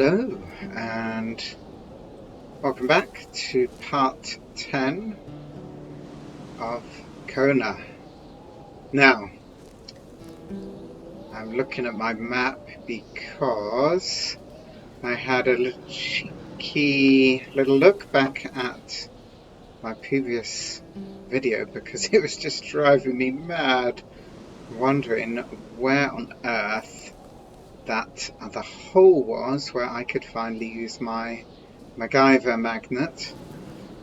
Hello, and welcome back to part 10 of Kona. Now, I'm looking at my map because I had a little cheeky little look back at my previous video because it was just driving me mad, wondering where on earth that other hole was where I could finally use my MacGyver magnet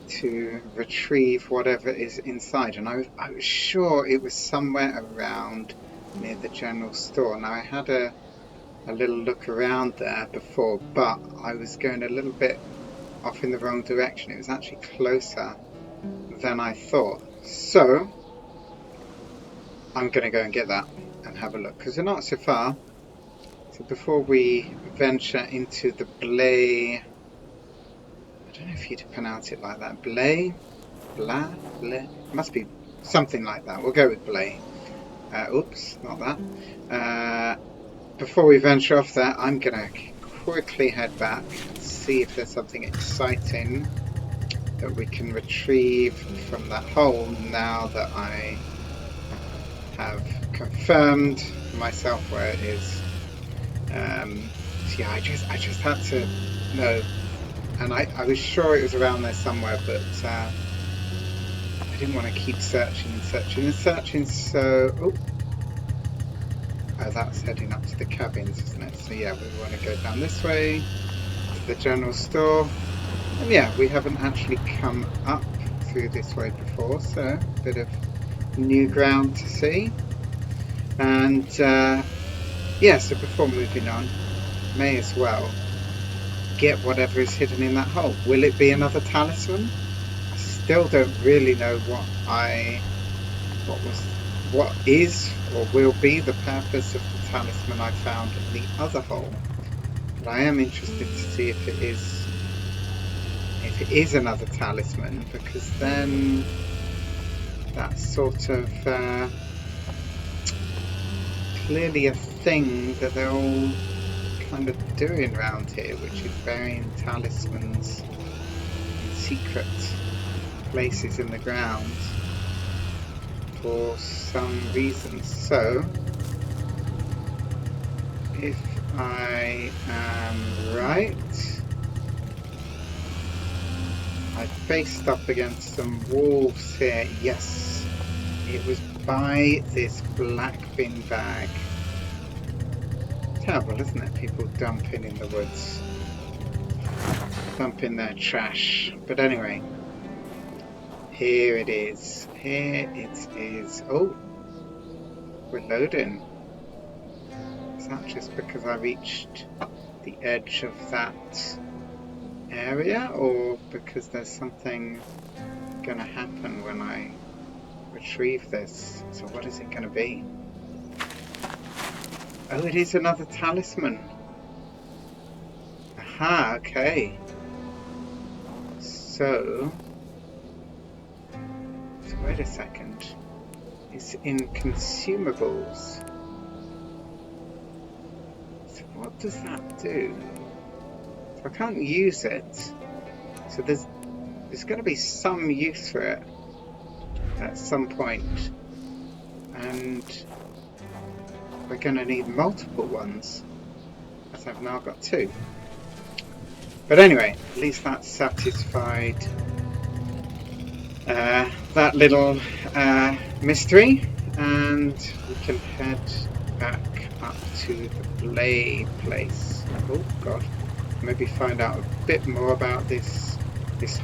to retrieve whatever is inside. And I was sure it was somewhere around near the general store. Now I had a little look around there before, but I was going a little bit off in the wrong direction. It was actually closer than I thought. So I'm going to go and get that and have a look because they're not so far. So before we venture into the Blais, I don't know if you'd pronounce it like that, Blais, it must be something like that. We'll go with Blais. Oops, not that. Before we venture off there, I'm going to quickly head back and see if there's something exciting that we can retrieve from that hole now that I have confirmed myself where it is. So yeah, I just had to know, and I was sure it was around there somewhere, but I didn't want to keep searching and searching and searching. So oh, that's heading up to the cabins, isn't it? So yeah, we want to go down this way to the general store, and yeah, we haven't actually come up through this way before, so a bit of new ground to see. And yeah, so before moving on, may as well get whatever is hidden in that hole. Will it be another talisman? I still don't really know what is or will be the purpose of the talisman I found in the other hole. But I am interested to see if it is another talisman, because then that's sort of clearly a thing that they're all kind of doing around here, which is burying talismans in secret places in the ground for some reason. So if I am right, I faced up against some wolves here. Yes, it was by this black bin bag. Terrible, isn't it? People dumping in the woods, dumping their trash. But anyway, here it is. Here it is. Oh, we're loading. Is that just because I reached the edge of that area, or because there's something going to happen when I retrieve this? So what is it going to be? Oh, it is another talisman. Aha, okay. So wait a second. It's in consumables. So what does that do? So I can't use it. So there's going to be some use for it at some point. And we're going to need multiple ones, as I've now got 2. But anyway, at least that's satisfied that little mystery, and we can head back up to the Blais place. Oh god, maybe find out a bit more about this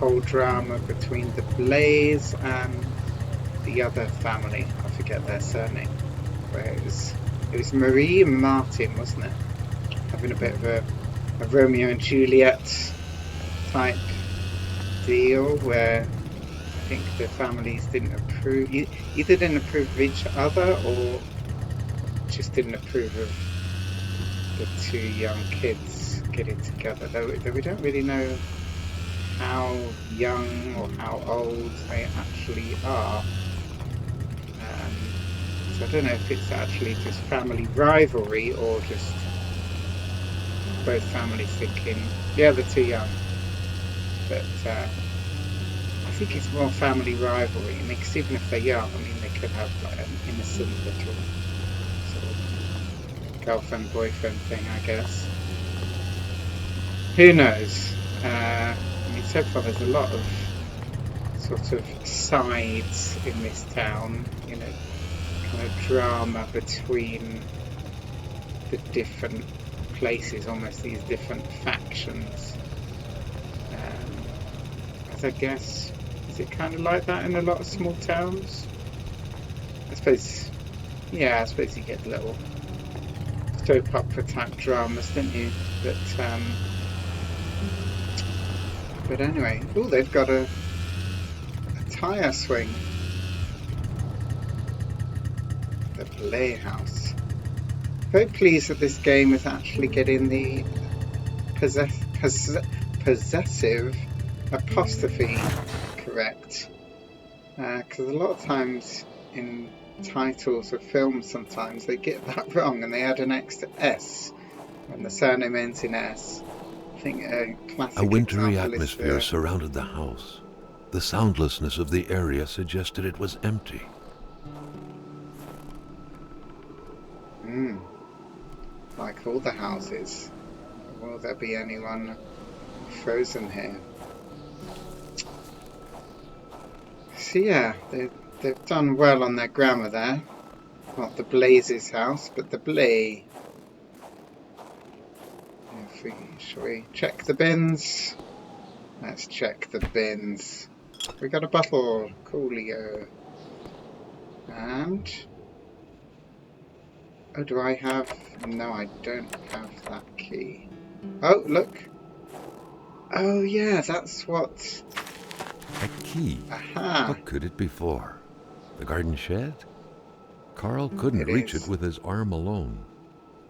whole drama between the Blais and the other family. I forget their surname. Where it was Marie and Martin, wasn't it? Having a bit of a Romeo and Juliet type deal where I think the families didn't approve, either didn't approve of each other or just didn't approve of the 2 young kids getting together. Though we don't really know how young or how old they actually are. So I don't know if it's actually just family rivalry or just both families thinking, yeah, they're too young. But I think it's more family rivalry. I mean, because even if they're young, I mean, they could have like an innocent little sort of girlfriend-boyfriend thing, I guess. Who knows? I mean, so far there's a lot of sort of sides in this town, you know, kind of drama between the different places, almost these different factions. As I guess, is it kind of like that in a lot of small towns? I suppose, yeah, I suppose you get little soap opera type dramas, don't you? But anyway, oh, they've got a tyre swing. The Blais House. Very pleased that this game is actually getting the possessive apostrophe correct. Because a lot of times in titles of films sometimes they get that wrong and they add an extra S when the surname ends in S. I think a classic A wintry example atmosphere is surrounded the house. The soundlessness of the area suggested it was empty. like all the houses. Will there be anyone frozen here? So yeah, they've done well on their grammar there. Not the Blais' house, but the Blais. Shall we check the bins? Let's check the bins. We got a bottle, coolio. And oh, do I have? No, I don't have that key. Oh, look. Oh yeah, that's what. A key? Aha! What could it be for? The garden shed? Carl couldn't reach it with his arm alone,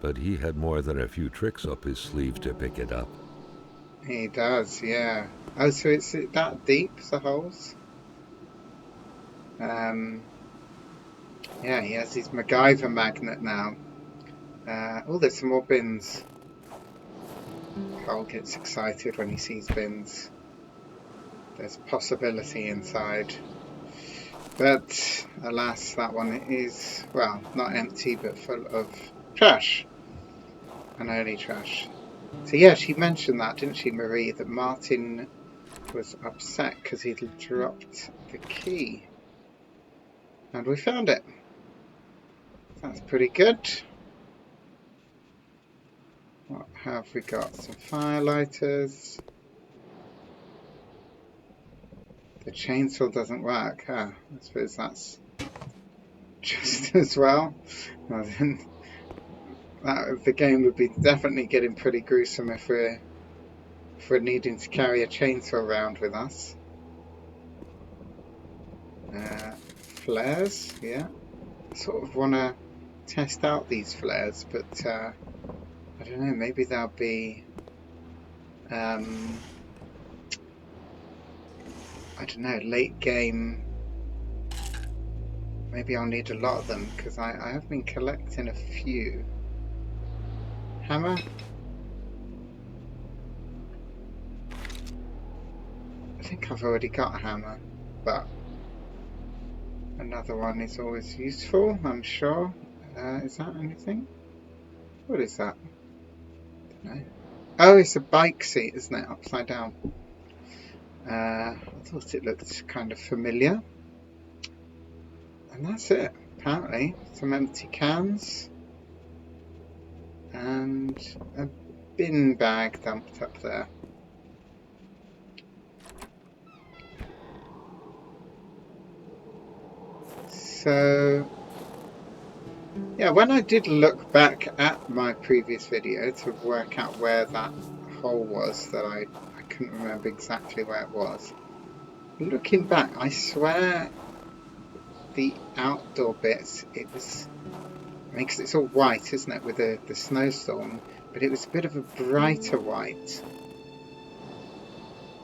but he had more than a few tricks up his sleeve to pick it up. He does, yeah. Oh, so it's that deep, the holes? Yeah, he has his MacGyver magnet now. Oh, there's some more bins. Carl gets excited when he sees bins. There's possibility inside. But, alas, that one is, well, not empty, but full of trash. And only trash. So yeah, she mentioned that, didn't she, Marie, that Martin was upset because he'd dropped the key. And we found it. That's pretty good. What have we got? Some firelighters. The chainsaw doesn't work, huh? I suppose that's just as well. The game would be definitely getting pretty gruesome if we're needing to carry a chainsaw around with us. Flares, yeah. I sort of want to test out these flares, but I don't know, maybe they'll be I don't know, late game. Maybe I'll need a lot of them because I have been collecting a few. Hammer? I think I've already got a hammer, but another one is always useful, I'm sure. Is that anything? What is that? I don't know. Oh, it's a bike seat, isn't it? Upside down. I thought it looked kind of familiar. And that's it, apparently. Some empty cans. And a bin bag dumped up there. So, yeah, when I did look back at my previous video to work out where that hole was that I couldn't remember exactly where it was. Looking back, I swear the outdoor bits, it was, I mean, 'cause it's all white, isn't it, with the snowstorm, but it was a bit of a brighter white.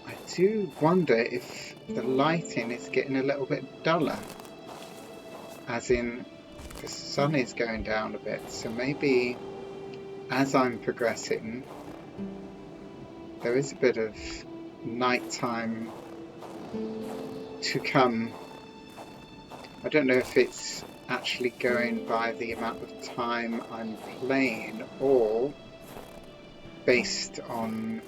I do wonder if the lighting is getting a little bit duller, as in the sun is going down a bit, so maybe as I'm progressing there is a bit of nighttime to come. I don't know if it's actually going by the amount of time I'm playing or based on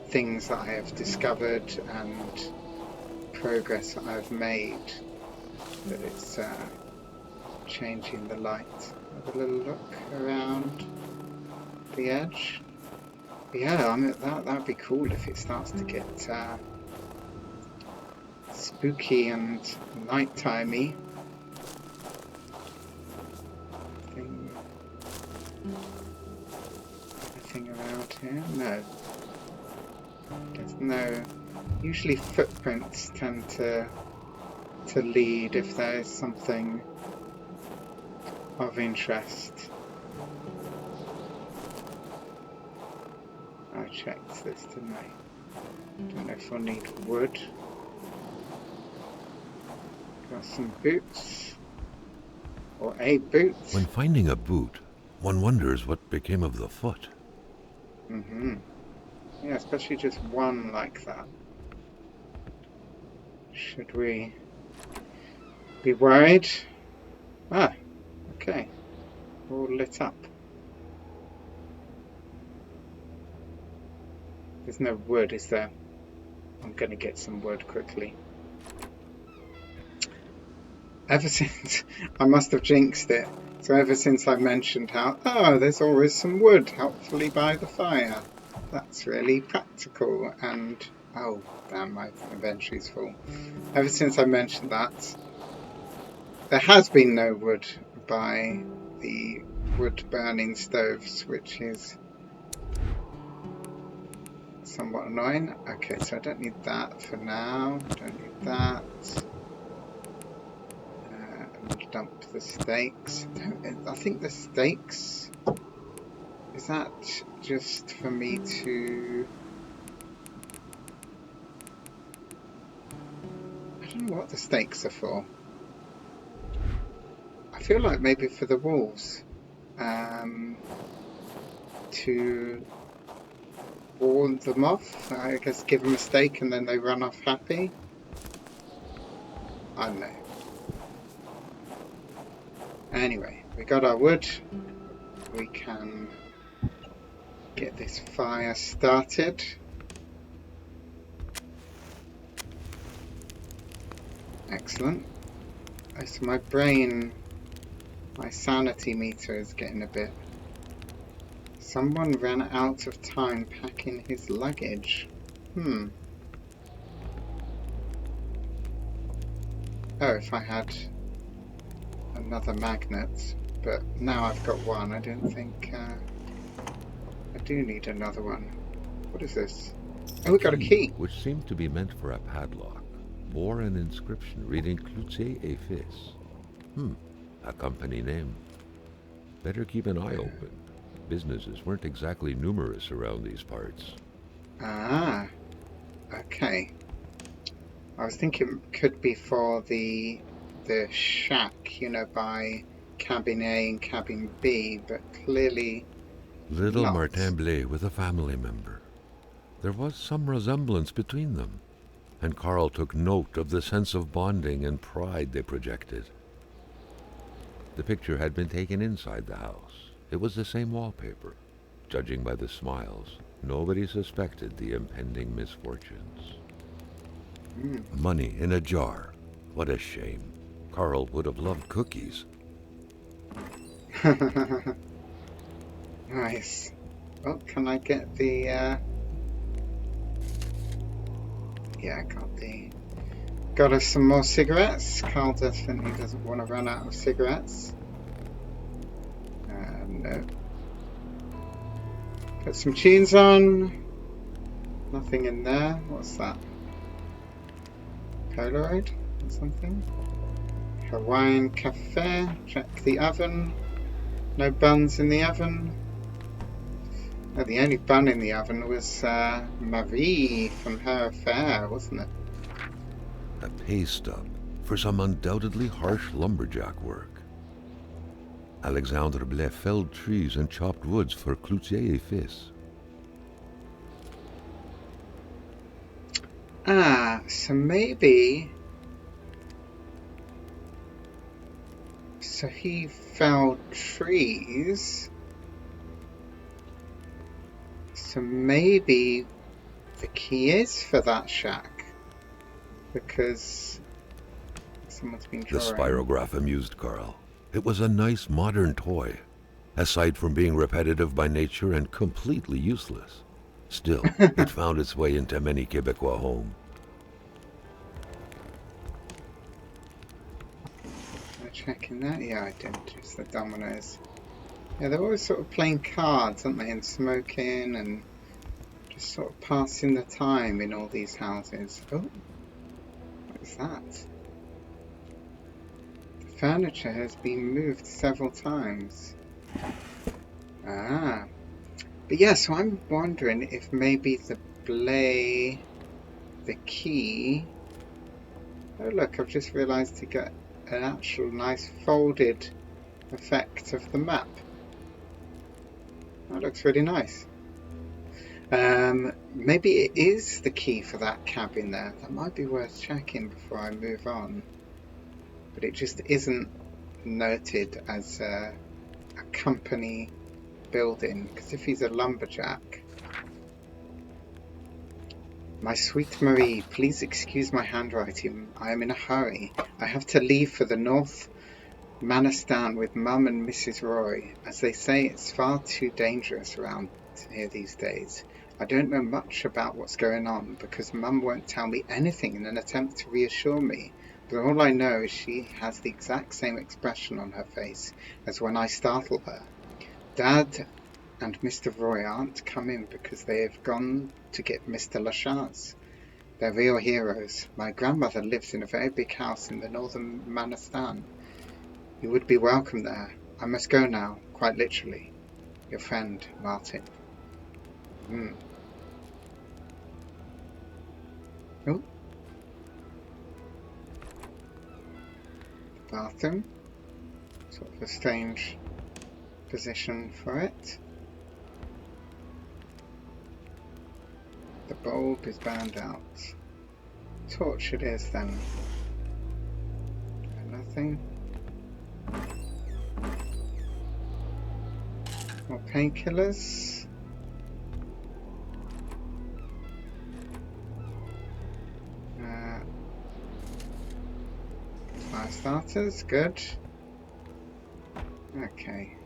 things that I have discovered and progress that I've made, that it's changing the light. Have a little look around the edge. Yeah, I mean, that would be cool if it starts to get spooky and nightimey. Anything around here? No. There's no. Usually footprints tend to lead if there is something of interest. I checked this, didn't I? Don't know if I need wood. Got some boots. Or a boot. When finding a boot, one wonders what became of the foot. Yeah, especially just one like that. Should we be worried? Ah, okay. All lit up. There's no wood, is there? I'm going to get some wood quickly. Ever since I must have jinxed it. So ever since I mentioned how, there's always some wood helpfully by the fire. That's really practical. And, oh, damn, my inventory's full. Ever since I mentioned that, there has been no wood by the wood burning stoves, which is somewhat annoying. Okay, so I don't need that for now. Don't need that. Dump the steaks. I think the steaks, is that just for me to, I don't know what the steaks are for. I feel like maybe for the wolves, to warn them off. I guess give them a steak and then they run off happy. I don't know. Anyway, we got our wood. We can get this fire started. Excellent. So my brain, my sanity meter is getting a bit. Someone ran out of time packing his luggage. Oh, if I had another magnet, but now I've got one. I don't think I do need another one. What is this? Oh, we got a key, which seemed to be meant for a padlock, bore an inscription reading Cloutier et Fils. A company name. Better keep an eye open. Businesses weren't exactly numerous around these parts. Ah, okay. I was thinking it could be for the shack, you know, by cabin A and cabin B, but clearly Little not. Martin Blais with a family member. There was some resemblance between them, and Carl took note of the sense of bonding and pride they projected. The picture had been taken inside the house. It was the same wallpaper. Judging by the smiles, nobody suspected the impending misfortunes. Money in a jar. What a shame. Carl would have loved cookies. Nice. Well, can I get the... Yeah, I got us some more cigarettes. Carl definitely doesn't want to run out of cigarettes. No. Put some tunes on. Nothing in there. What's that? Polaroid or something? Hawaiian cafe. Check the oven. No buns in the oven. Oh, the only bun in the oven was Marie from her affair, wasn't it? A pay stub for some undoubtedly harsh lumberjack work. Alexandre Blais felled trees and chopped woods for Cloutier et Fils. Ah, so maybe... So he felled trees. So maybe the key is for that shack. Because someone's been The drawing. spirograph amused Carl. It was a nice modern toy, aside from being repetitive by nature and completely useless. Still, it found its way into many Quebecois homes. Am I checking that? Yeah, I did. Just the dominoes. Yeah, they're always sort of playing cards, aren't they? And smoking and just sort of passing the time in all these houses. Oh, what is that? The furniture has been moved several times. Ah. But yeah, so I'm wondering if maybe the Blais, the key... Oh look, I've just realised to get an actual nice folded effect of the map. That looks really nice. Maybe it is the key for that cabin there. That might be worth checking before I move on. But it just isn't noted as a company building, because if he's a lumberjack... My sweet Marie, please excuse my handwriting. I am in a hurry. I have to leave for the North Manistan with Mum and Mrs. Roy. As they say, it's far too dangerous around here these days. I don't know much about what's going on because Mum won't tell me anything in an attempt to reassure me, but all I know is she has the exact same expression on her face as when I startle her. Dad and Mr. Roy aren't coming because they have gone to get Mr. Lachance. They're real heroes. My grandmother lives in a very big house in the northern Manistan. You would be welcome there. I must go now, quite literally. Your friend, Martin. Oh. Bathroom. Sort of a strange position for it. The bulb is burned out. Torch it is then. Nothing. More painkillers. Fire starters, good. Okay.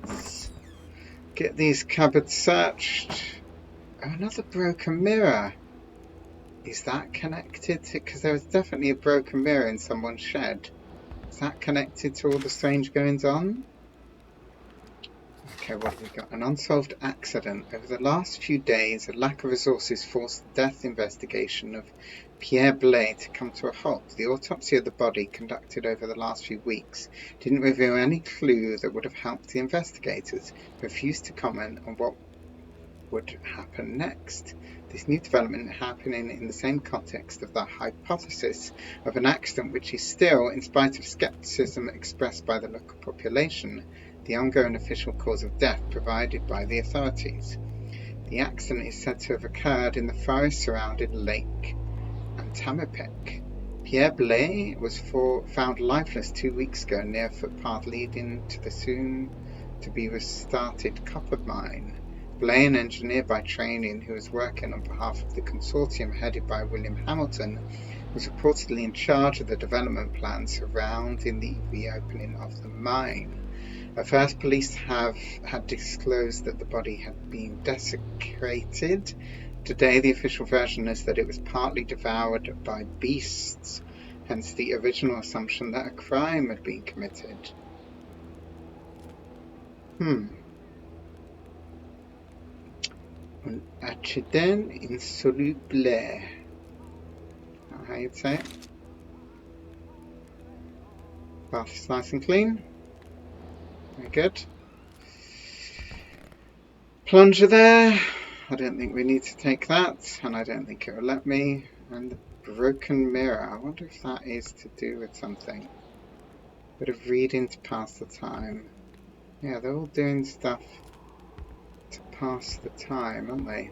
Let's get these cupboards searched. Oh, another broken mirror. Is that connected to... Because there was definitely a broken mirror in someone's shed. Is that connected to all the strange goings on? Okay, what have we got? An unsolved accident. Over the last few days, a lack of resources forced the death investigation of Pierre Blais to come to a halt. The autopsy of the body, conducted over the last few weeks, didn't reveal any clue that would have helped the investigators, who refused to comment on what would happen next. This new development happening in the same context of the hypothesis of an accident which is still, in spite of scepticism expressed by the local population, the ongoing official cause of death provided by the authorities. The accident is said to have occurred in the forest surrounding Lake Antamipec. Pierre Blais was found lifeless 2 weeks ago near a footpath leading to the soon-to-be restarted copper mine. Blais, an engineer by training who was working on behalf of the consortium headed by William Hamilton, was reportedly in charge of the development plans surrounding the reopening of the mine. At first, police had disclosed that the body had been desecrated. Today, the official version is that it was partly devoured by beasts, hence the original assumption that a crime had been committed. Un accident insoluble. How you'd say it? Bath is nice and clean. Very good. Plunger there. I don't think we need to take that, and I don't think it will let me. And the broken mirror, I wonder if that is to do with something. Bit of reading to pass the time. Yeah, they're all doing stuff to pass the time, aren't they?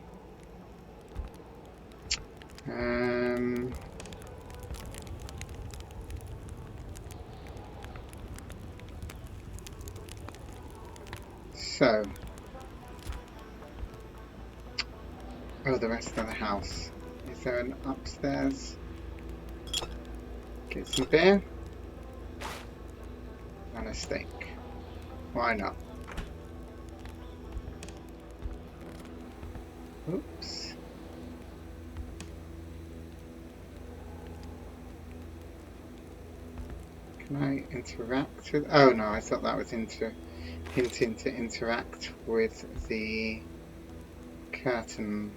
So, oh, the rest of the house. Is there an upstairs? Get some beer and a steak. Why not? Oops. Can I interact with? Oh no, I thought that was hinting to interact with the curtain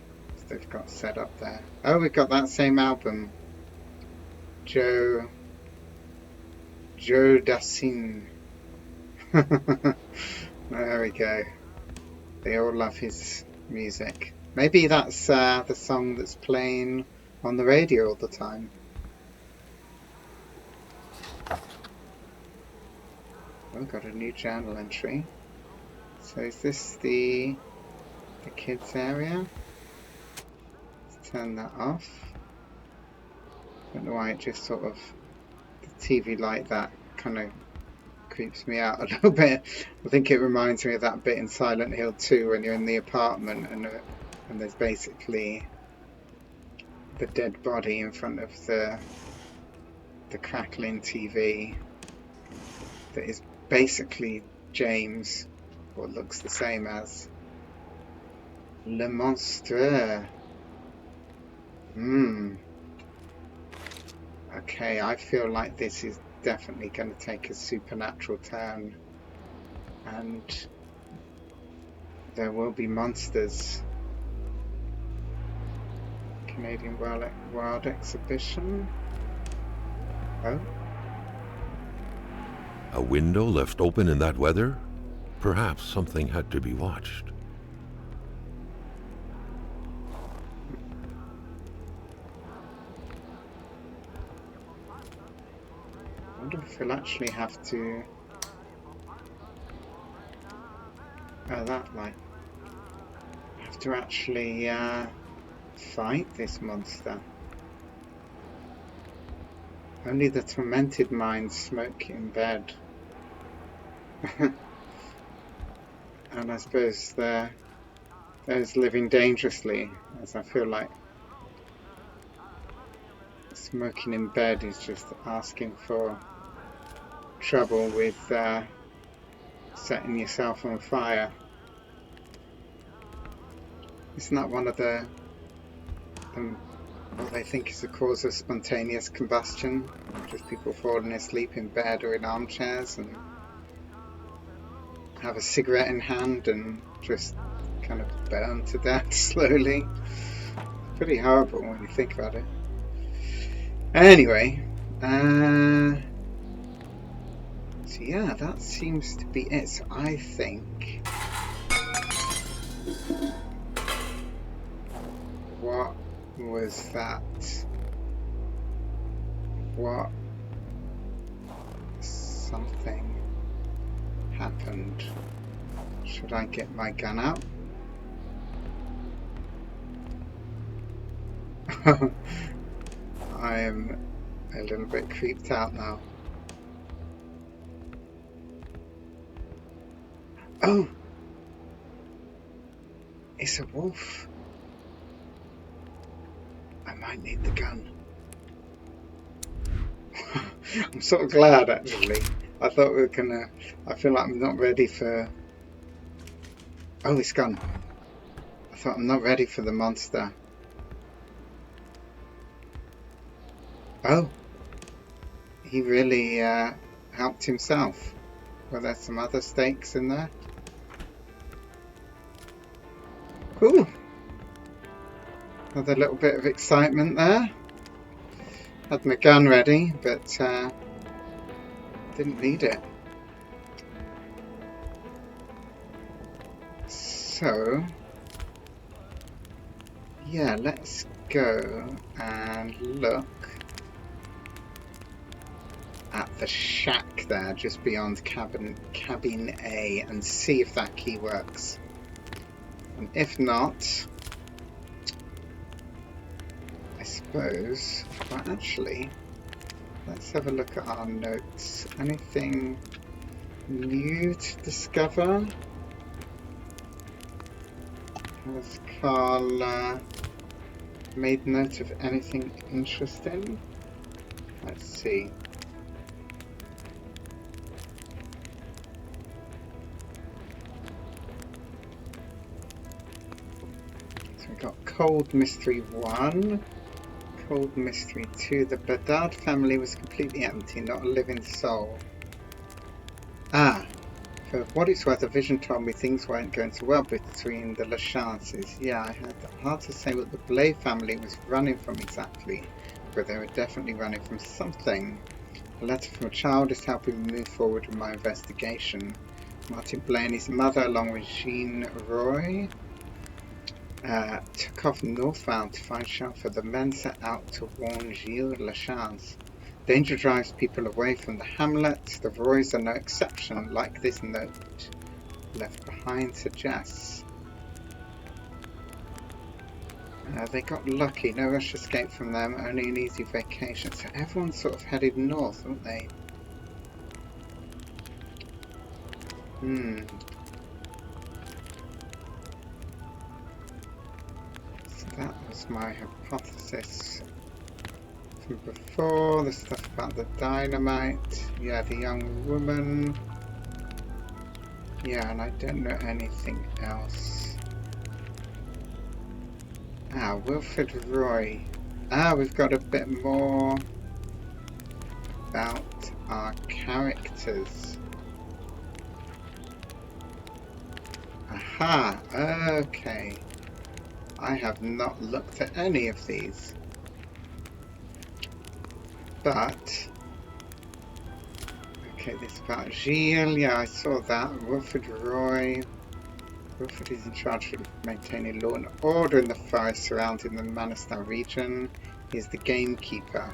they've got set up there. Oh, we've got that same album. Joe Dassin. There we go. They all love his music. Maybe that's the song that's playing on the radio all the time. Oh, got a new journal entry. So is this the kids area? Let's turn that off. Don't know why it just sort of, the TV like that kind of creeps me out a little bit. I think it reminds me of that bit in Silent Hill 2 when you're in the apartment and there's basically the dead body in front of the crackling TV that is basically James, or looks the same as Le Monstre. Okay, I feel like this is definitely going to take a supernatural turn, and there will be monsters. Canadian Wild Exhibition. Oh. A window left open in that weather? Perhaps something had to be watched. I wonder if we'll actually have to... Oh, that light. Have to actually fight this monster. Only the tormented minds smoke in bed. And I suppose there's living dangerously, as I feel like smoking in bed is just asking for trouble with setting yourself on fire. Isn't that one of what they think is the cause of spontaneous combustion? Just people falling asleep in bed or in armchairs and have a cigarette in hand and just kind of burn to death slowly. Pretty horrible when you think about it. Anyway, so yeah, that seems to be it. So I think what was that? What something happened? Should I get my gun out? I am a little bit creeped out now. Oh! It's a wolf. I might need the gun. I'm sort of glad, actually. I thought we were gonna... I feel like I'm not ready for... Oh, it's gone. I thought I'm not ready for the monster. Oh! He really helped himself. Were there some other stakes in there? Cool! Another little bit of excitement there. Had my gun ready, but didn't need it. So, yeah, let's go and look at the shack there just beyond cabin A and see if that key works. And if not, I suppose, well, actually, let's have a look at our notes. Anything new to discover? Has Carl made note of anything interesting? Let's see. So we got Cold Mystery 1, Cold Mystery 2. The Bedard family was completely empty, not a living soul. Ah, for what it's worth, a vision told me things weren't going so well between the Lachances. Yeah, I had hard to say what the Blais family was running from exactly, but they were definitely running from something. A letter from a child is helping me move forward with my investigation. Martin Blais and his mother, along with Jean Roy, took off northbound to find shelter. The men set out to warn Gilles Lachance. Danger drives people away from the hamlet. The Roys are no exception, like this note left behind suggests. They got lucky. No rush escape from them, only an easy vacation. So everyone's sort of headed north, aren't they? So that was my hypothesis from before. The stuff about the dynamite. Yeah, the young woman. Yeah, and I don't know anything else. Ah, Wilfred Roy. Ah, we've got a bit more about our characters. Aha, okay. I have not looked at any of these. But, okay, this is about Gilles. Yeah, I saw that. Wilfred Roy. Wilfred is in charge of maintaining law and order in the forest surrounding the Manistan region. He is the gamekeeper.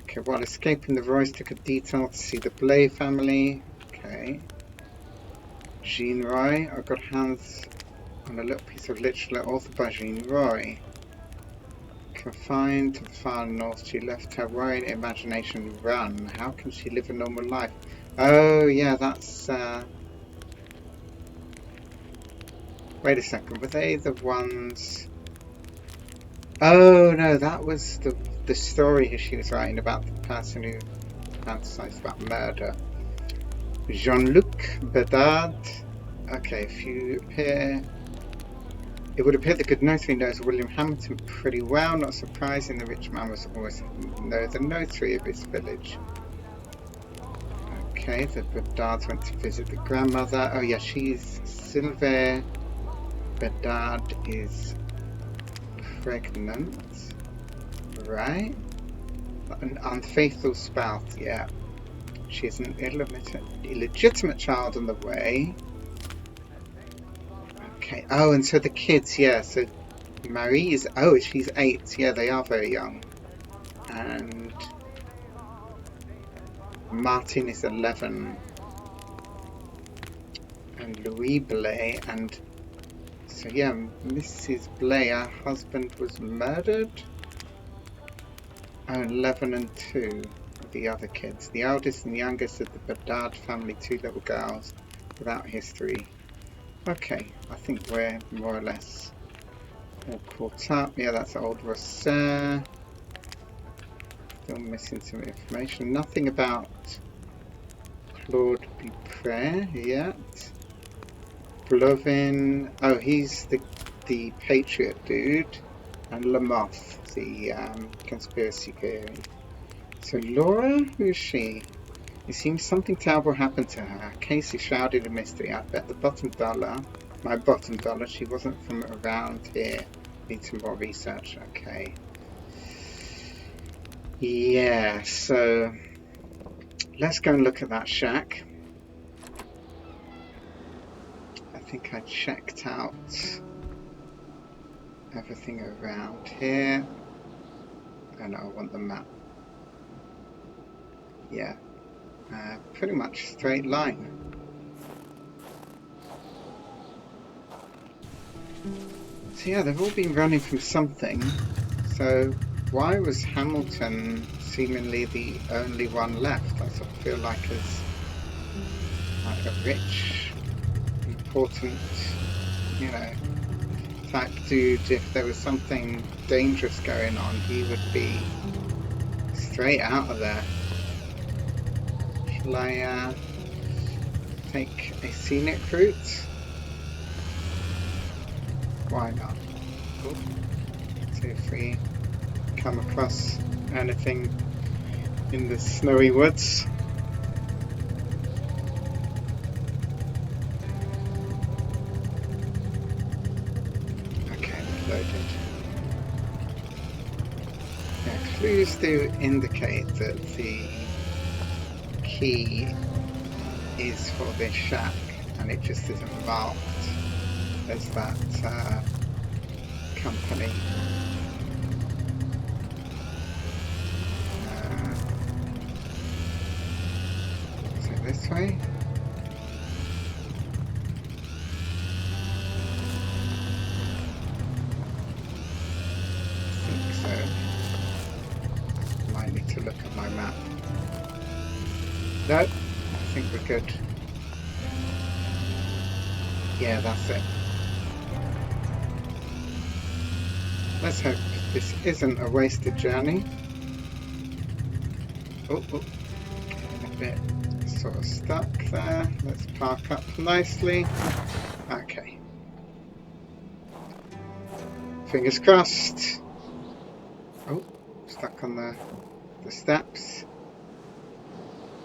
Okay, while escaping, the Roys took a detour to see the Blais family. Okay. Jean Roy. I've got hands on a little piece of literature authored by Jean Roy. Confined to the far north, she left her worrying imagination run. How can she live a normal life? Oh, yeah, that's... Wait a second, were they the ones... Oh, no, that was the story she was writing about the person who fantasized about murder. Jean-Luc Bedard. Okay, if you appear... It would appear the good notary knows William Hamilton pretty well. Not surprising, the rich man was always know the notary of his village. Okay, the Bedards went to visit the grandmother. Oh yeah, she's Sylvie Bedard is pregnant, right? An unfaithful spouse, yeah. She has an illegitimate child on the way. Okay, oh, and so the kids, yeah, so Marie is, oh, she's 8, yeah, they are very young. And Martin is 11. And Louis Blais, and so yeah, Mrs. Blais, her husband was murdered. Oh, 11 and 2 of the other kids. The eldest and youngest of the Bedard family, 2 little girls without history. Okay, I think we're more or less all caught up. Yeah, that's old Rosser. Still missing some information. Nothing about Claude Dupré yet. Blovin. Oh, he's the Patriot dude. And Lamoth, the conspiracy theory. So Laura, who is she? It seems something terrible happened to her. Her case is shrouded in mystery. I bet the bottom dollar, my bottom dollar, she wasn't from around here. Need some more research. Okay. Yeah, so let's go and look at that shack. I think I checked out everything around here. Oh no, I want the map. Yeah, pretty much straight line. So yeah, they've all been running from something. So why was Hamilton seemingly the only one left? I sort of feel like as like a rich, important, you know, type dude. If there was something dangerous going on, he would be straight out of there. Shall I take a scenic route? Why not? Oh, see if we come across anything in the snowy woods. Okay, we've loaded. Yeah, clues do indicate that the key is for this shack, and it just isn't marked as that company. Is it this way? I think so. Might need to look at my map. No, I think we're good. Yeah, that's it. Let's hope this isn't a wasted journey. Oh, getting a bit sort of stuck there. Let's park up nicely. Okay. Fingers crossed. Oh, stuck on the steps.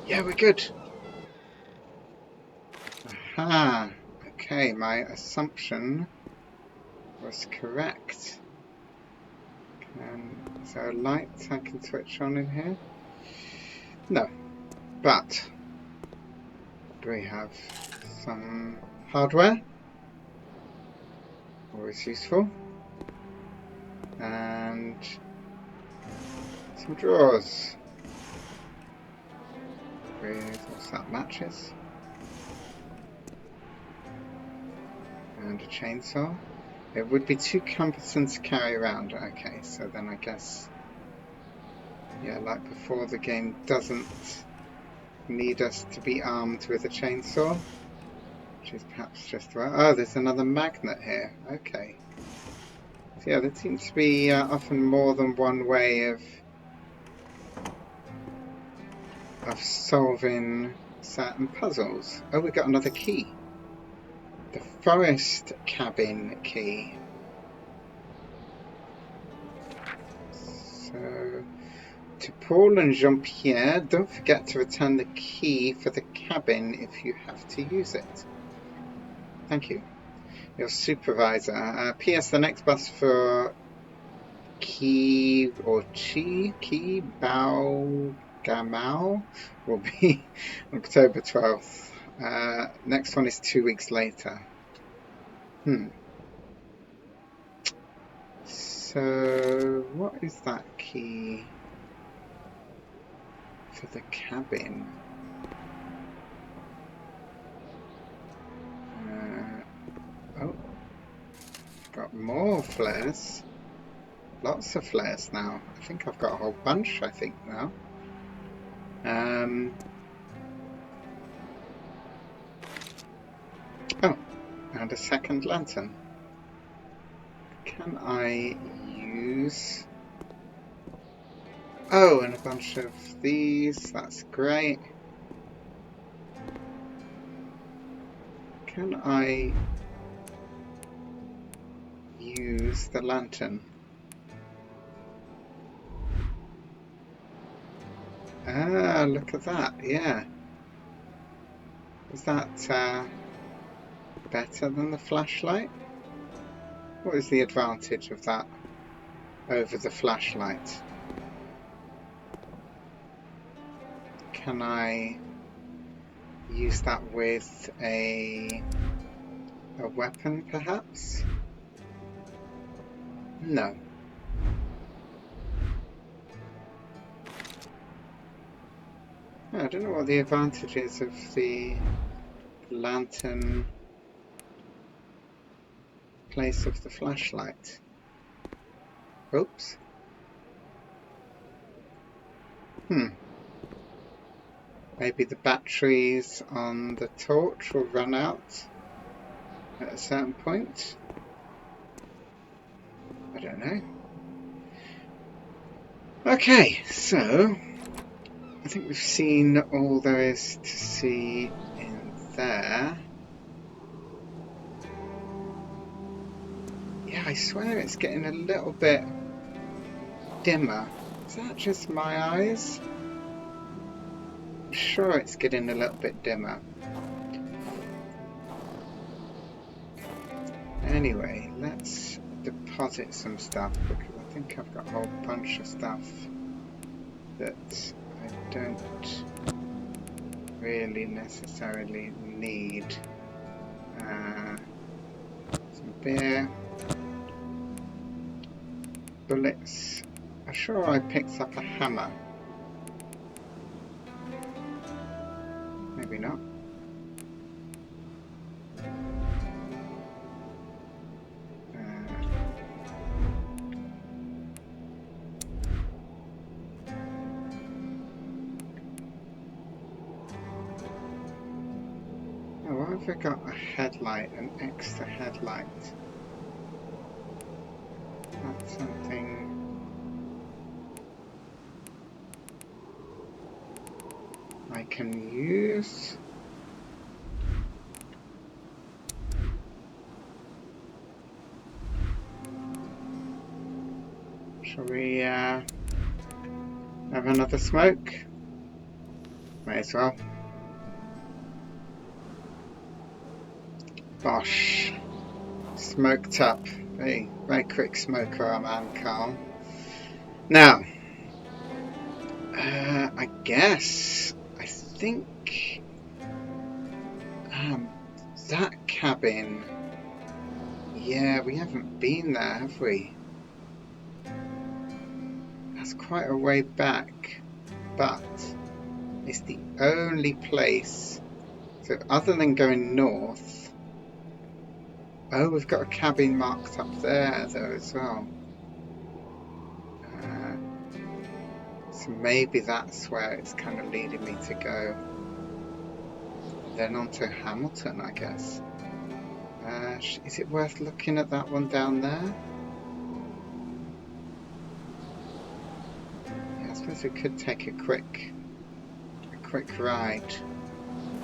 Yeah, we're good. Aha. Okay, my assumption was correct. Is there a light I can switch on in here? No. But do we have some hardware? Always useful. And some drawers with, what's that, matches? And a chainsaw. It would be too cumbersome to carry around. Okay, so then I guess, yeah, like before, the game doesn't need us to be armed with a chainsaw, which is perhaps just right. Oh, there's another magnet here. Okay. So yeah, there seems to be often more than one way of solving certain puzzles. Oh, we got another key. The forest cabin key. So, to Paul and Jean-Pierre, don't forget to return the key for the cabin if you have to use it. Thank you. Your supervisor. P.S. The next bus for Ki Bao Gamao will be October 12th. Next one is 2 weeks later. So, what is that key for the cabin? Oh, got more flares. Lots of flares now. I think I've got a whole bunch, now. Oh, and a second lantern. Can I use... Oh, and a bunch of these. That's great. Can I use the lantern? Ah, look at that. Yeah. Is that better than the flashlight? What is the advantage of that over the flashlight? Can I use that with a weapon, perhaps? No. I don't know what the advantage is of the lantern place of the flashlight. Oops. Maybe the batteries on the torch will run out at a certain point. I don't know. Okay, so I think we've seen all there is to see in there. Yeah, I swear it's getting a little bit dimmer. Is that just my eyes? I'm sure it's getting a little bit dimmer. Anyway, let's deposit some stuff because I think I've got a whole bunch of stuff that I don't really necessarily need. Some beer, bullets. I'm sure I picked up a hammer. Maybe not. Oh, why have I got a headlight, an extra headlight? That's something I can use. Shall we have another smoke? May as well. Bosh. Smoked up. Very, very quick smoker, our man Carl. Now, I think that cabin. Yeah, we haven't been there, have we? That's quite a way back, but it's the only place. So other than going north, oh, we've got a cabin marked up there though as well. So maybe that's where it's kind of leading me to go. Then on to Hamilton, I guess. Is it worth looking at that one down there? Yeah, I suppose we could take a quick ride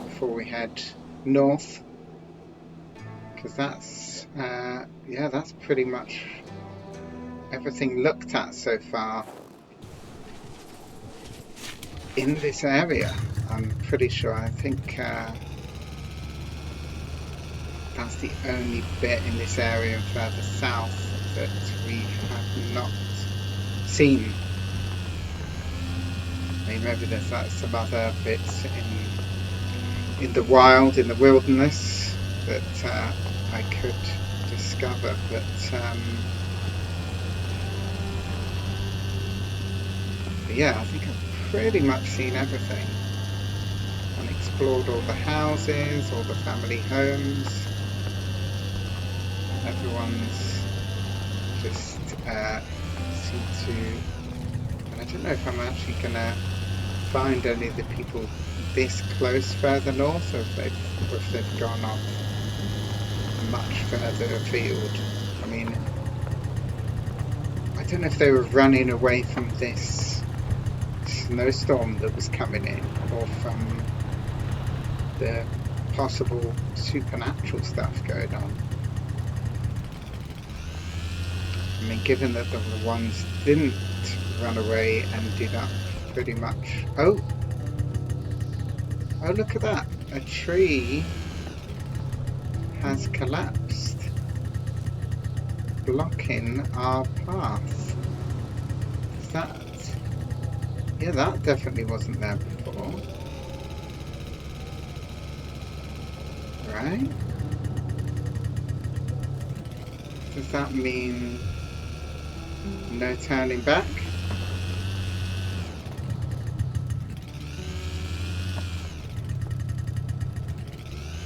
before we head north, because that's yeah, that's pretty much everything looked at so far in this area. I'm pretty sure. I think that's the only bit in this area further south that we have not seen. I mean, maybe there's some other bits in the wild, in the wilderness, that I could discover, but yeah, I think I've pretty much seen everything and explored all the houses, all the family homes. Everyone's just seemed to, and I don't know if I'm actually gonna find any of the people this close further north, or if they've gone off much further afield. I mean, I don't know if they were running away from this snowstorm that was coming in, or from the possible supernatural stuff going on. I mean, given that the ones didn't run away, ended up pretty much... Oh, look at that. A tree has collapsed, blocking our path. Is that... Yeah, that definitely wasn't there before. Right? Does that mean No turning back.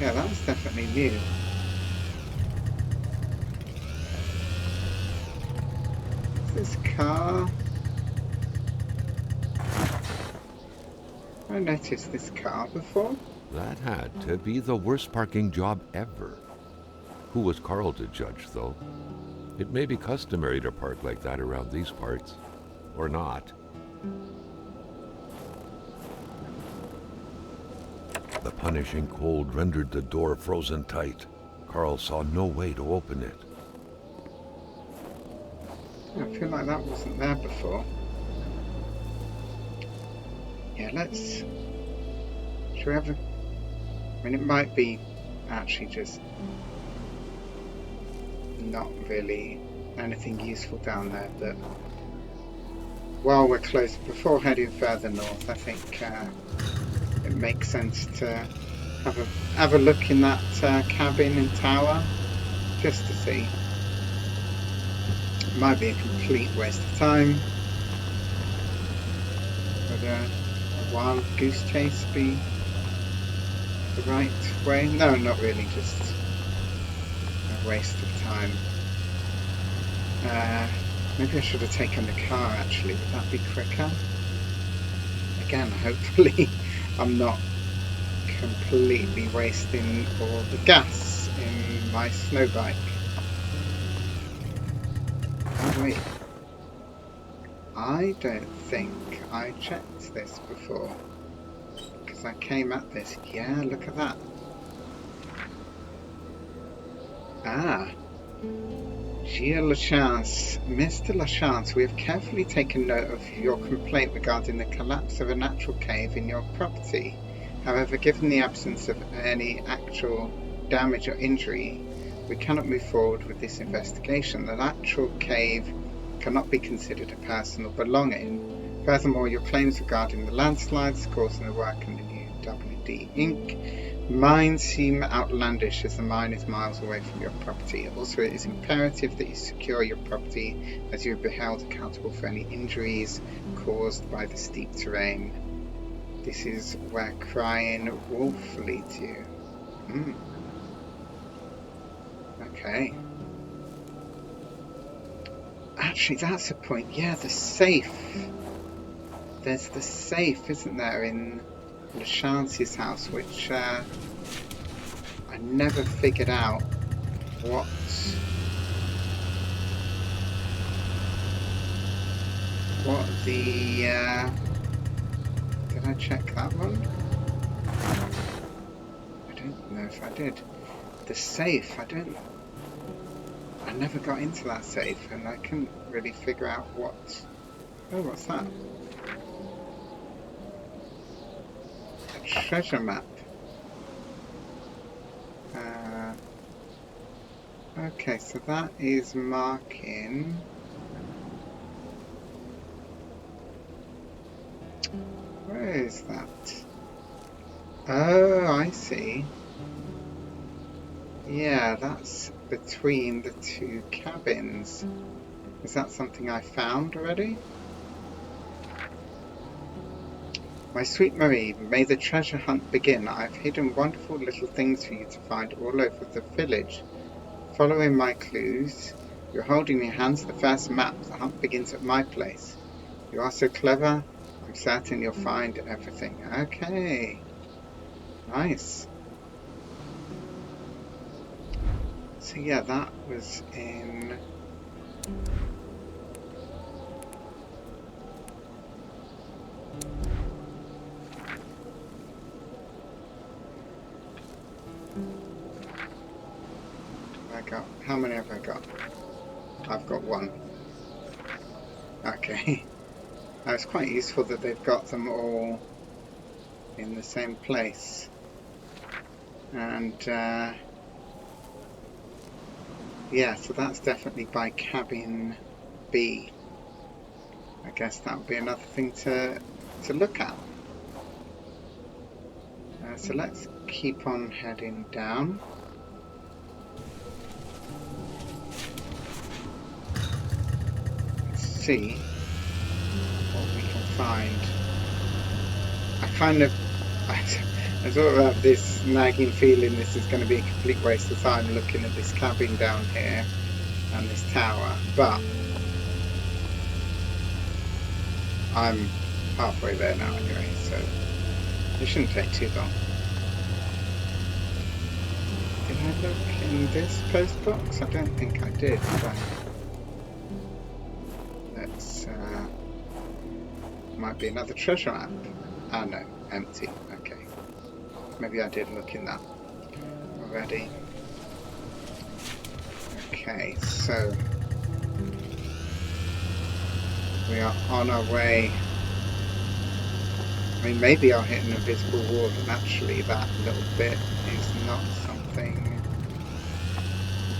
Yeah, that was definitely new. This car. I noticed this car before. That had to be the worst parking job ever. Who was Carl to judge, though? It may be customary to park like that around these parts. Or not. The punishing cold rendered the door frozen tight. Carl saw no way to open it. I feel like that wasn't there before. Yeah, let's... Should we have a... I mean, it might be actually just not really anything useful down there, but while we're close, before heading further north, I think it makes sense to have a look in that cabin and tower, just to see. It might be a complete waste of time. Would a wild goose chase be the right way? No, not really, just a waste of time. Maybe I should have taken the car actually, would that be quicker? Again, hopefully I'm not completely wasting all the gas in my snow bike. Oh wait, I don't think I checked this before, because I came at this. Yeah, look at that. Ah, Dear Lachance, Mr. Lachance, we have carefully taken note of your complaint regarding the collapse of a natural cave in your property. However, given the absence of any actual damage or injury, we cannot move forward with this investigation. The natural cave cannot be considered a personal belonging. Furthermore, your claims regarding the landslides causing the work in the new WD Inc. mine seem outlandish as the mine is miles away from your property. Also, it is imperative that you secure your property as you will be held accountable for any injuries caused by the steep terrain. This is where crying wolf leads you. Okay. Actually, that's a point. Yeah, the safe. There's the safe, isn't there, in Lachance's house, which I never figured out what the did I check that one? I don't know if I did. The safe, I never got into that safe, and I couldn't really figure out what... Oh, what's that? A treasure map. Okay, so that is marking... Where is that? Oh, I see. Yeah, that's between the two cabins. Is that something I found already? My sweet Marie, may the treasure hunt begin. I've hidden wonderful little things for you to find all over the village. Following my clues, you're holding in your hands the first map. The hunt begins at my place. You are so clever. I'm certain you'll find everything. Okay. Nice. So yeah, that was in... How many have I got? I've got one. Okay. It's quite useful that they've got them all in the same place. And yeah, so that's definitely by cabin B. I guess that would be another thing to look at. So let's keep on heading down. see what we can find. I sort of have this nagging feeling this is going to be a complete waste of time looking at this cabin down here and this tower, but I'm halfway there now anyway, so it shouldn't take too long. Did I look in this post box? I don't think I did I? Let's, might be another treasure map. Ah no, empty, okay. Maybe I did look in that already. Okay, so we are on our way. I mean, maybe I'll hit an invisible wall, and actually that little bit is not something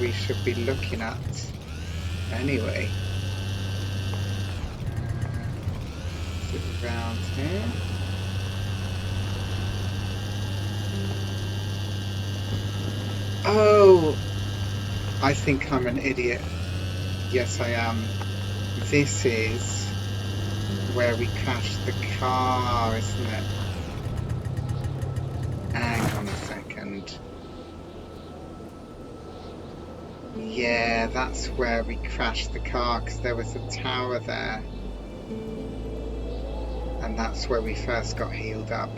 we should be looking at anyway. Is it around here? Oh! I think I'm an idiot. Yes, I am. This is where we crashed the car, isn't it? Hang on a second. Yeah, that's where we crashed the car, because there was a tower there. And that's where we first got healed up.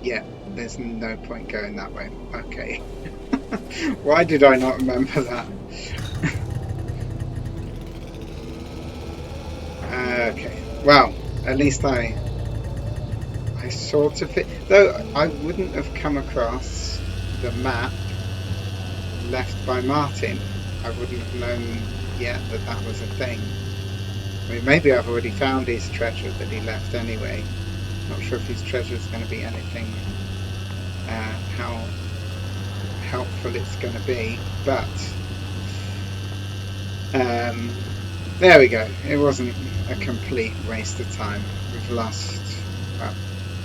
Yeah, there's no point going that way. Okay. Why did I not remember that? Okay. Well, at least I sort of it. Though I wouldn't have come across the map left by Martin. I wouldn't have known yet that that was a thing. I mean, maybe I've already found his treasure that he left anyway. Not sure if his treasure is going to be anything, how helpful it's going to be, but there we go. It wasn't a complete waste of time. We've lost about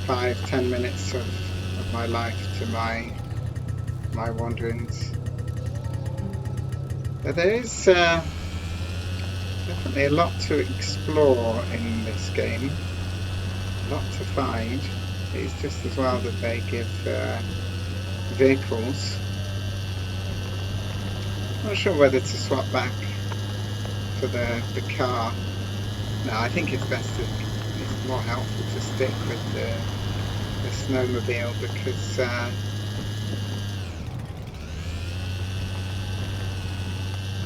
5-10 minutes of my life to my wanderings. But there is definitely a lot to explore in this game. A lot to find. It's just as well that they give vehicles. Not sure whether to swap back for the car. No, I think it's best to, it's more helpful to stick with the snowmobile, because I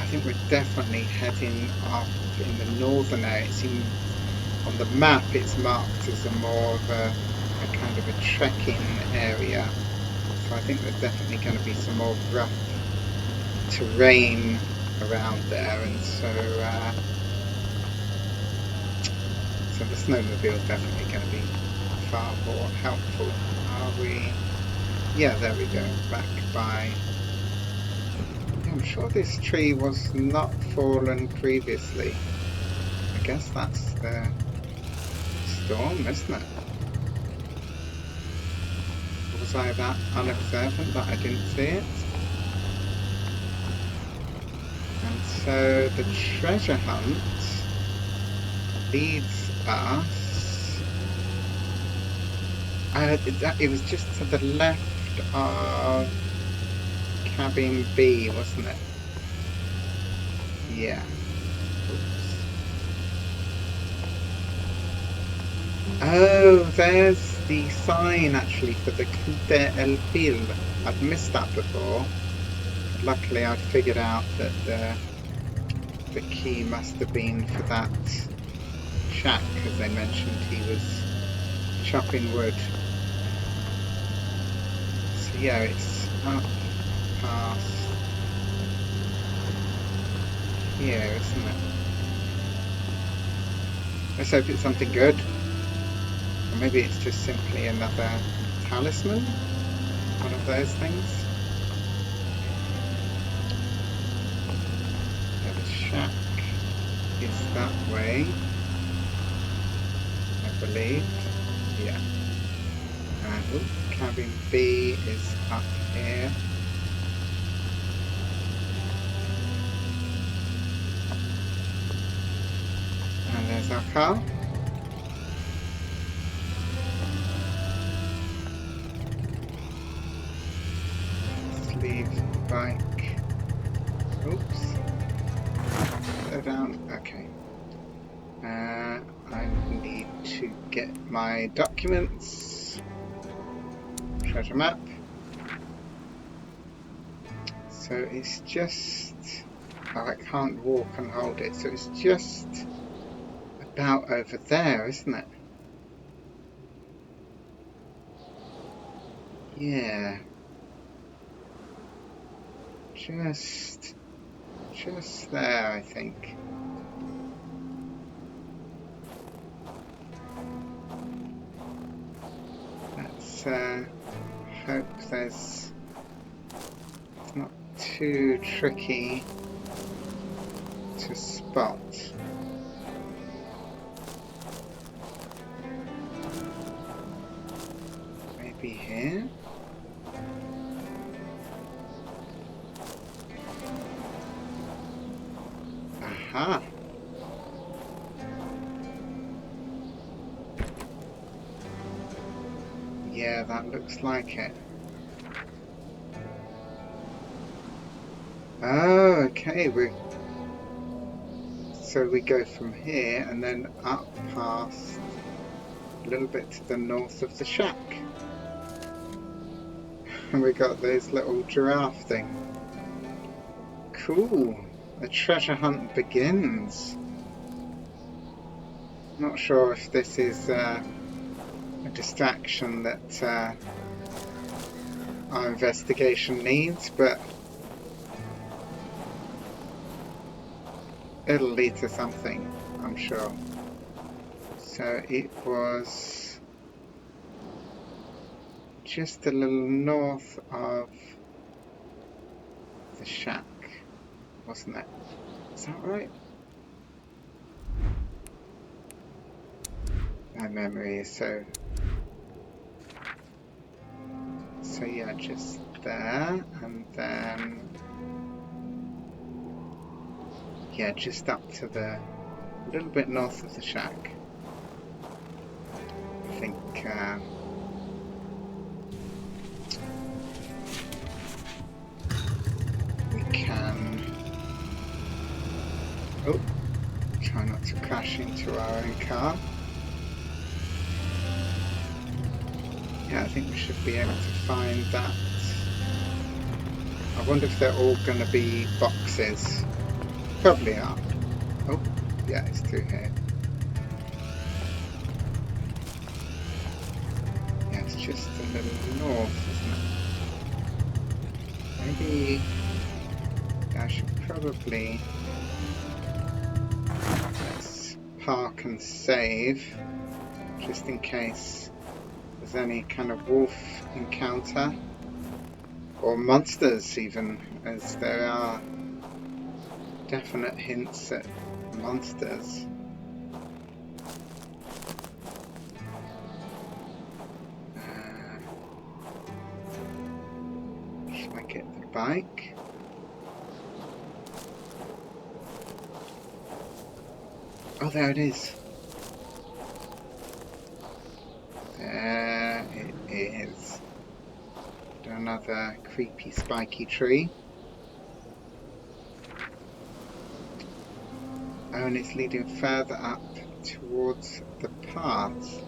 think we're definitely heading off in the northern area. It seems on the map it's marked as a more of a kind of a trekking area, so I think there's definitely going to be some more rough terrain around there, and so the snowmobile is definitely going to be far more helpful. Are we? Yeah, there we go. Back by. I'm sure this tree was not fallen previously. I guess that's the storm, isn't it? Was I that unobservant that I didn't see it? And so the treasure hunt leads us. It was just to the left of cabin B, wasn't it? Yeah. Oops. Oh, there's the sign actually for the Quinte El Fil. I've missed that before. Luckily I'd figured out that the key must have been for that shack, because they mentioned he was chopping wood. So yeah, it's up past here, isn't it? Let's hope it's something good. Or maybe it's just simply another talisman? One of those things? Yeah, the shack is that way, I believe. Yeah. And cabin B is up here. There's our car. Let's leave the bike. Oops. Go down. Okay. I need to get my documents. Treasure map. So it's just... Oh, I can't walk and hold it. So it's just about over there, isn't it? Yeah. Just there, I think. Let's hope it's not too tricky to spot. Maybe here? Aha! Yeah, that looks like it. Oh, okay. So we go from here and then up past a little bit to the north of the shack. And we got this little giraffe thing. Cool. The treasure hunt begins. Not sure if this is a distraction that our investigation needs, but it'll lead to something, I'm sure. So it was just a little north of the shack, wasn't it? Is that right? My memory is so yeah, just there, and then yeah, just up to the little bit north of the shack. I think we can. Oh, try not to crash into our own car. Yeah, I think we should be able to find that. I wonder if they're all going to be boxes. Probably are. Oh, yeah, it's through here. Yeah, it's just a little north, isn't it? Maybe I should probably... Let's park and save, just in case there's any kind of wolf encounter. Or monsters even, as there are definite hints at monsters. Shall I get the bike? Oh, there it is. There it is. Another creepy spiky tree. Oh, and it's leading further up towards the path.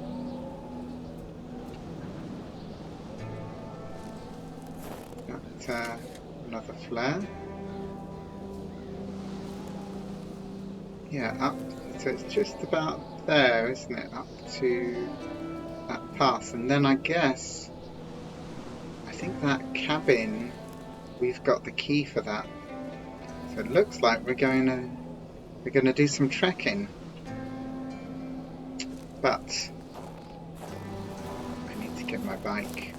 Got another flare. Yeah, up. So it's just about there, isn't it? Up to that path, and then I guess I think that cabin, we've got the key for that. So it looks like we're going to do some trekking. But I need to get my bike.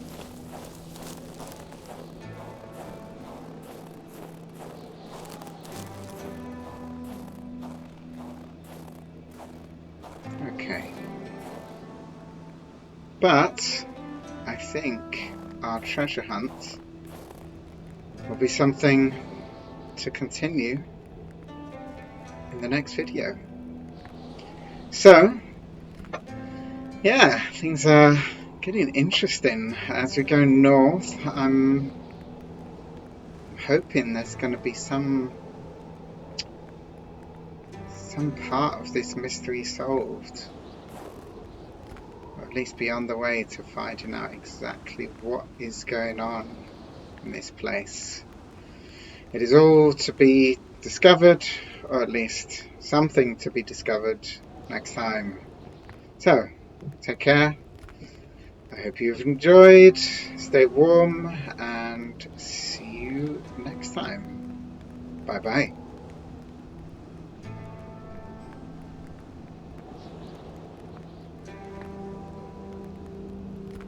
Okay. But I think our treasure hunt will be something to continue in the next video. So, yeah, things are getting interesting as we go north. I'm hoping there's going to be some part of this mystery solved, or at least be on the way to finding out exactly what is going on in this place. It is all to be discovered, or at least something to be discovered next time. So, take care. I hope you've enjoyed. Stay warm and see you next time. Bye bye.